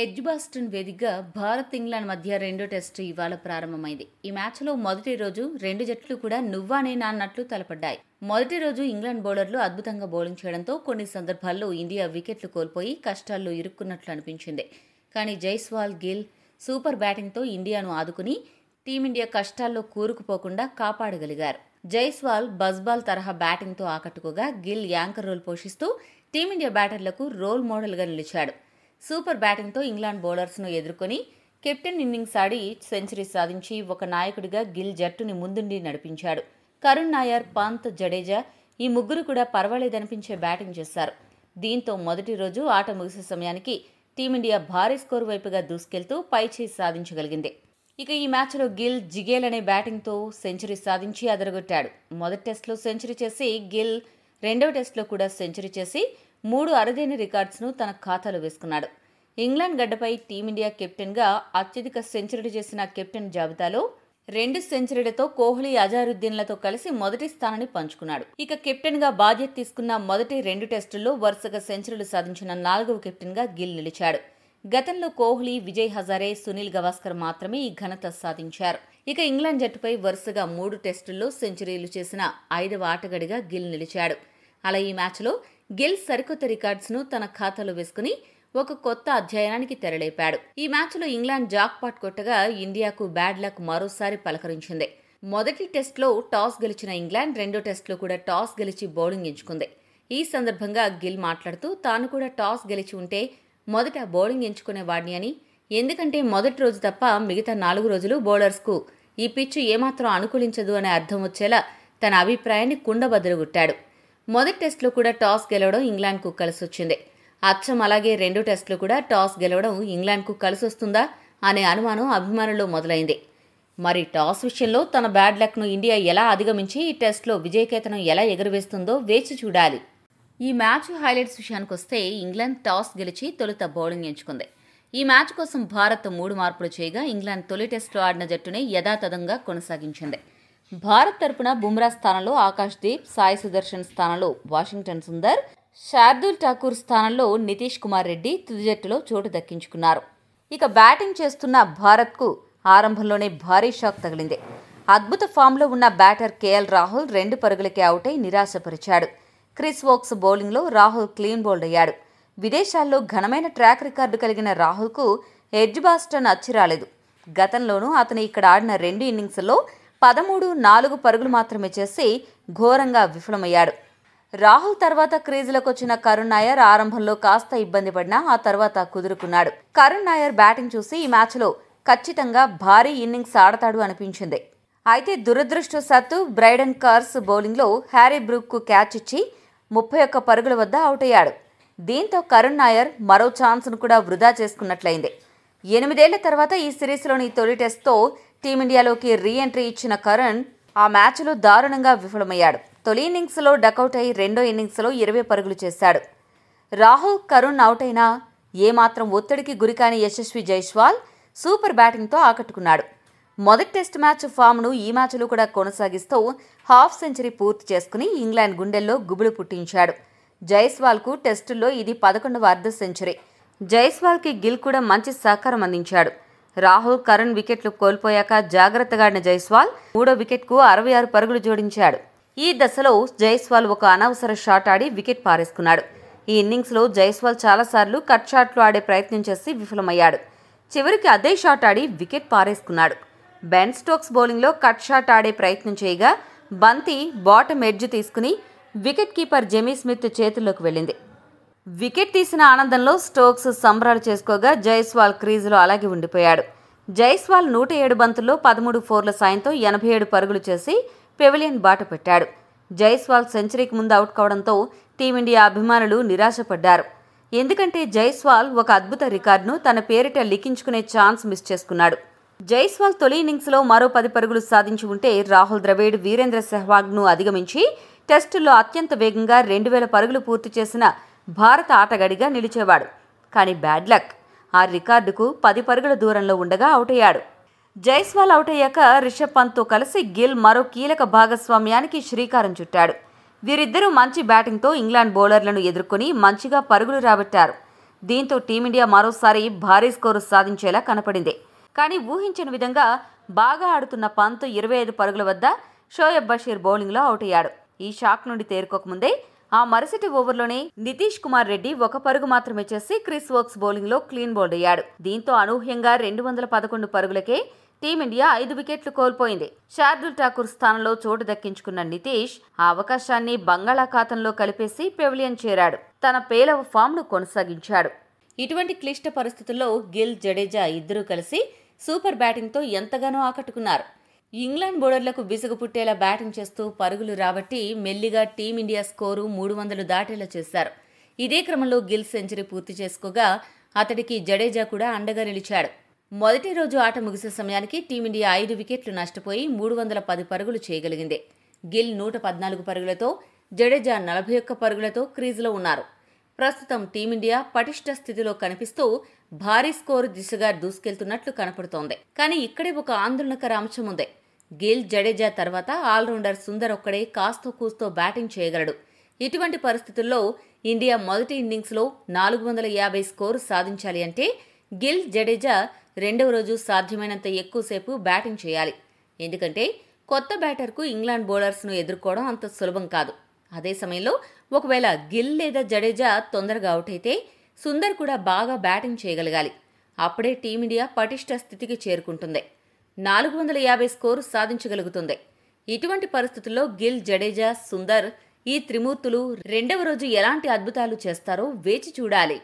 Edgbaston వేదికగా Bharat England మధ్య రెండో టెస్టు ఇవాళ ప్రారంభమైంది. ఈ మ్యాచ్లో మొదటి రోజు రెండు జట్లు కూడా నువ్వా నేనా అన్నట్లు తలపడ్డాయి. మొదటి రోజు ఇంగ్లాండ్ బౌలర్లు అద్భుతంగా బౌలింగ్ చేయడంతో కొన్ని సందర్భాల్లో ఇండియా వికెట్లు కోల్పోయి కష్టాల్లో ఇరుక్కున్నట్లు అనిపించింది. కానీ జైస్వాల్, గిల్ సూపర్ బ్యాటింగ్తో ఇండియాను ఆదుకుని టీమిండియా కష్టాల్లో కూరుకుపోకుండా కాపాడగలిగారు. జైస్వాల్ బజ్బాల్ తరహా బ్యాటింగ్తో ఆకట్టుకోగా గిల్ యాంకర్ రోల్ పోషిస్తూ టీమిండియా బ్యాటర్లకు రోల్ మోడల్గా నిలిచాడు. సూపర్ బ్యాటింగ్తో ఇంగ్లాండ్ బౌలర్స్ను ఎదుర్కొని కెప్టెన్ ఇన్నింగ్స్ ఆడి సెంచరీ సాధించి ఒక నాయకుడిగా గిల్ జట్టుని ముందుండి నడిపించాడు. కరుణ్ నాయర్, పంత్, జడేజా ఈ ముగ్గురు కూడా పర్వాలేదనిపించే బ్యాటింగ్ చేశారు. దీంతో మొదటి రోజు ఆట ముగిసే సమయానికి టీమిండియా భారీ స్కోరు వైపుగా దూసుకెళ్తూ పైచేయి సాధించగలిగింది. ఇక ఈ మ్యాచ్లో గిల్ జిగేల్ అనే బ్యాటింగ్తో సెంచరీ సాధించి అదరగొట్టాడు. మొదటి టెస్టులో సెంచరీ చేసి గిల్ రెండవ టెస్టులో కూడా సెంచరీ చేసి 3 అరుదైన రికార్డ్స్ను తన ఖాతాలో వేసుకున్నాడు. ఇంగ్లాండ్ గడ్డపై టీమిండియా కెప్టెన్గా అత్యధిక సెంచరీలు చేసిన కెప్టెన్ జాబితాలో 2 సెంచరీలతో కోహ్లీ, అజారుద్దీన్లతో కలిసి మొదటి స్థానాన్ని పంచుకున్నాడు. ఇక కెప్టెన్గా బాధ్యత తీసుకున్న మొదటి 2 టెస్టుల్లో వరుసగా సెంచరీలు సాధించిన 4వ కెప్టెన్గా గిల్ నిలిచాడు. గతంలో కోహ్లీ, విజయ్ హజారే, సునీల్ గవాస్కర్ మాత్రమే ఈ ఘనత సాధించారు. ఇక ఇంగ్లాండ్ జట్టుపై వరుసగా 3 టెస్టుల్లో సెంచరీలు చేసిన 5వ ఆటగాడిగా గిల్ నిలిచాడు. అలా ఈ మ్యాచ్లో గిల్ సరికొత్త రికార్డ్స్ను తన ఖాతాలో వేసుకుని ఒక కొత్త అధ్యాయానికి తెరలేపాడు. ఈ మ్యాచ్లో ఇంగ్లాండ్ జాక్పాట్ కొట్టగా ఇండియాకు బ్యాడ్ లక్ మరోసారి పలకరించింది. మొదటి టెస్టులో టాస్ గెలిచిన ఇంగ్లాండ్ రెండో టెస్టులో కూడా టాస్ గెలిచి బౌలింగ్ ఎంచుకుంది. ఈ సందర్భంగా గిల్ మాట్లాడుతూ తాను కూడా టాస్ గెలిచి ఉంటే మొదట బౌలింగ్ ఎంచుకునేవాడిని అని, ఎందుకంటే మొదటి రోజు తప్ప మిగతా 4 రోజులు బౌలర్స్కు ఈ పిచ్ ఏమాత్రం అనుకూలించదు అనే అర్థం వచ్చేలా తన అభిప్రాయాన్ని కుండబద్దలుగొట్టాడు. మొదటి టెస్టులో కూడా టాస్ గెలవడం ఇంగ్లాండ్కు కలిసొచ్చింది. అచ్చం అలాగే రెండో టెస్టులో కూడా టాస్ గెలవడం ఇంగ్లాండ్కు కలిసొస్తుందా అనే అనుమానం అభిమానుల్లో మొదలైంది. మరి టాస్ విషయంలో తన బ్యాడ్ లక్ను ఇండియా ఎలా అధిగమించి ఈ టెస్టులో విజయకేతనం ఎలా ఎగురవేస్తుందో వేచి చూడాలి. ఈ మ్యాచ్ హైలైట్స్ విషయానికొస్తే ఇంగ్లాండ్ టాస్ గెలిచి తొలుత బౌలింగ్ ఎంచుకుంది. ఈ మ్యాచ్ కోసం భారత్ 3 మార్పులు చేయగా ఇంగ్లాండ్ తొలి టెస్టులో ఆడిన జట్టునే యథాతథంగా కొనసాగించింది. భారత్ తరపున బుమ్రా స్థానంలో ఆకాష్ దీప్, సాయి సుదర్శన్ స్థానంలో వాషింగ్టన్ సుందర్, శార్దుల్ ఠాకూర్ స్థానంలో నితీష్ కుమార్ రెడ్డి తుది జట్టులో చోటు దక్కించుకున్నారు. ఇక బ్యాటింగ్ చేస్తున్న భారత్కు ఆరంభంలోనే భారీ షాక్ తగిలింది. అద్భుత ఫామ్లో ఉన్న బ్యాటర్ కేఎల్ రాహుల్ 2 పరుగులకే అవుట్ అయి నిరాశపరిచాడు. క్రిస్ వోక్స్ బౌలింగ్లో రాహుల్ క్లీన్ బౌల్డ్ అయ్యాడు. విదేశాల్లో ఘనమైన ట్రాక్ రికార్డు కలిగిన రాహుల్కు ఎడ్జ్బాస్టన్ అచ్చిరాలేదు. గతంలోనూ అతను ఇక్కడ ఆడిన 2 ఇన్నింగ్స్లో 13-4 పరుగులు మాత్రమే చేసి ఘోరంగా విఫలమయ్యాడు. రాహుల్ తర్వాత క్రీజులకు వచ్చిన కరుణ్ నాయర్ ఆరంభంలో కాస్త ఇబ్బంది పడినా ఆ తర్వాత కుదురుకున్నాడు. కరుణ్ నాయర్ బ్యాటింగ్ చూసి ఈ మ్యాచ్లో ఖచ్చితంగా భారీ ఇన్నింగ్స్ ఆడతాడు అనిపించింది. అయితే దురదృష్టవశాత్తు బ్రైడన్ కార్స్ బౌలింగ్లో హ్యారీ బ్రూక్కు క్యాచ్ ఇచ్చి 31 పరుగుల వద్ద అవుట్ అయ్యాడు. దీంతో కరుణ్ నాయర్ మరో ఛాన్స్ను కూడా వృధా చేసుకున్నట్లయింది. 8 ఏళ్ల తర్వాత ఈ సిరీస్లోని తొలి టెస్ట్తో టీమిండియాలోకి రీ ఎంట్రీ ఇచ్చిన కరుణ్ ఆ మ్యాచ్లో దారుణంగా విఫలమయ్యాడు. తొలి ఇన్నింగ్స్లో డకౌట్ అయి రెండో ఇన్నింగ్స్లో 20 పరుగులు చేశాడు. రాహుల్, కరుణ్ అవుట్ అయినా ఏమాత్రం ఒత్తిడికి గురికాని యశస్వి జైస్వాల్ సూపర్ బ్యాటింగ్తో ఆకట్టుకున్నాడు. మొదటి టెస్ట్ మ్యాచ్ ఫామ్ను ఈ మ్యాచ్లో కూడా కొనసాగిస్తూ హాఫ్ సెంచరీ పూర్తి చేసుకుని ఇంగ్లాండ్ గుండెల్లో గుబులు పుట్టించాడు. జైస్వాల్కు టెస్టుల్లో ఇది 11వ అర్ధ సెంచరీ. జైస్వాల్కి గిల్ కూడా మంచి సహకారం అందించాడు. రాహుల్, కరుణ్ వికెట్లు కోల్పోయాక జాగ్రత్తగా ఆడిన జైస్వాల్ 3వ వికెట్కు 66 పరుగులు జోడించాడు. ఈ దశలో జైస్వాల్ ఒక అనవసర షాట్ ఆడి వికెట్ పారేసుకున్నాడు. ఈ ఇన్నింగ్స్లో జైస్వాల్ చాలాసార్లు కట్ షాట్లు ఆడే ప్రయత్నం చేసి విఫలమయ్యాడు. చివరికి అదే షాట్ ఆడి వికెట్ పారేసుకున్నాడు. బెన్ స్టోక్స్ బౌలింగ్లో కట్ షాట్ ఆడే ప్రయత్నం చేయగా బంతి బాటమ్ ఎడ్జ్ తీసుకుని వికెట్ కీపర్ జెమీ స్మిత్ చేతుల్లోకి వెళ్ళింది. వికెట్ తీసిన ఆనందంలో స్టోక్స్ సంబరాలు చేసుకోగా జైస్వాల్ క్రీజులో అలాగే ఉండిపోయాడు. జైస్వాల్ 107 బంతుల్లో 13 ఫోర్ల సాయంతో 87 పరుగులు చేసి పెవిలియన్ బాట పెట్టాడు. జైస్వాల్ సెంచరీకి ముందు అవుట్ కావడంతో టీమిండియా అభిమానులు నిరాశపడ్డారు. ఎందుకంటే జైస్వాల్ ఒక అద్భుత రికార్డును తన పేరిట లిఖించుకునే ఛాన్స్ మిస్ చేసుకున్నాడు. జైస్వాల్ తొలి ఇన్నింగ్స్లో మరో 10 పరుగులు సాధించి ఉంటే రాహుల్ ద్రవిడ్, వీరేంద్ర సెహ్వాగ్ను అధిగమించి టెస్టుల్లో అత్యంత వేగంగా 2000 పరుగులు పూర్తి చేసిన భారత ఆటగాడిగా నిలిచేవాడు. కానీ బ్యాడ్ లక్, ఆ రికార్డుకు 10 పరుగుల దూరంలో ఉండగా అవుట్ అయ్యాడు. జైస్వాల్ అవుట్ అయ్యాక రిషబ్ పంత్తో కలిసి గిల్ మరో కీలక భాగస్వామ్యానికి శ్రీకారం చుట్టాడు. వీరిద్దరూ మంచి బ్యాటింగ్తో ఇంగ్లాండ్ బౌలర్లను ఎదుర్కొని మంచిగా పరుగులు రాబట్టారు. దీంతో టీమిండియా మరోసారి భారీ స్కోరు సాధించేలా కనపడింది. కానీ ఊహించని విధంగా బాగా ఆడుతున్న పంత్ 25 పరుగుల వద్ద షోయబ్ బషీర్ బౌలింగ్లో అవుట్ అయ్యాడు. ఈ షాక్ నుండి తేరుకోకముందే ఆ మరుసటి ఓవర్లోనే నితీష్ కుమార్ రెడ్డి 1 పరుగు మాత్రమే చేసి క్రిస్ వోక్స్ బౌలింగ్లో క్లీన్ బౌల్డ్ అయ్యాడు. దీంతో అనూహ్యంగా 211 పరుగులకే టీమిండియా 5 వికెట్లు కోల్పోయింది. శార్దుల్ ఠాకూర్ స్థానంలో చోటు దక్కించుకున్న నితీష్ ఆ అవకాశాన్ని బంగాళాఖాతంలో కలిపేసి పెవిలియన్ చేరాడు. తన పేలవ ఫామ్ను కొనసాగించాడు. ఇటువంటి క్లిష్ట పరిస్థితుల్లో గిల్, జడేజా ఇద్దరూ కలిసి సూపర్ బ్యాటింగ్తో ఎంతగానో ఆకట్టుకున్నారు. ఇంగ్లాండ్ బౌలర్లకు విసుగు పుట్టేలా బ్యాటింగ్ చేస్తూ పరుగులు రాబట్టి మెల్లిగా టీమిండియా స్కోరు 300 దాటేలా చేశారు. ఇదే క్రమంలో గిల్ సెంచరీ పూర్తి చేసుకోగా అతడికి జడేజా కూడా అండగా నిలిచాడు. మొదటి రోజు ఆట ముగిసే సమయానికి టీమిండియా 5 వికెట్లు నష్టపోయి 310 పరుగులు చేయగలిగింది. గిల్ 114 పరుగులతో, జడేజా 41 పరుగులతో క్రీజులో ఉన్నారు. ప్రస్తుతం టీమిండియా పటిష్ట స్థితిలో కనిపిస్తూ భారీ స్కోరు దిశగా దూసుకెళ్తున్నట్లు కనపడుతోంది. కానీ ఇక్కడే ఒక ఆందోళనకర అంశం ఉంది. గిల్, జడేజా తర్వాత ఆల్రౌండర్ సుందర్ ఒక్కడే కాస్తో కూస్తో బ్యాటింగ్ చేయగలడు. ఇటువంటి పరిస్థితుల్లో ఇండియా మొదటి ఇన్నింగ్స్లో 450 స్కోరు సాధించాలి అంటే గిల్, జడేజా రెండవ రోజు సాధ్యమైనంత ఎక్కువసేపు బ్యాటింగ్ చేయాలి. ఎందుకంటే కొత్త బ్యాటర్కు ఇంగ్లాండ్ బౌలర్స్ను ఎదుర్కోవడం అంత సులభం కాదు. అదే సమయంలో ఒకవేళ గిల్ లేదా జడేజా తొందరగా అవుట్ అయితే సుందర్ కూడా బాగా బ్యాటింగ్ చేయగలగాలి. అప్పుడే టీమిండియా పటిష్ట స్థితికి చేరుకుంటుంది. 450 స్కోరు సాధించగలుగుతుంది. ఇటువంటి పరిస్థితుల్లో గిల్, జడేజా, సుందర్ ఈ త్రిమూర్తులు రెండవ రోజు ఎలాంటి అద్భుతాలు చేస్తారో వేచి చూడాలి.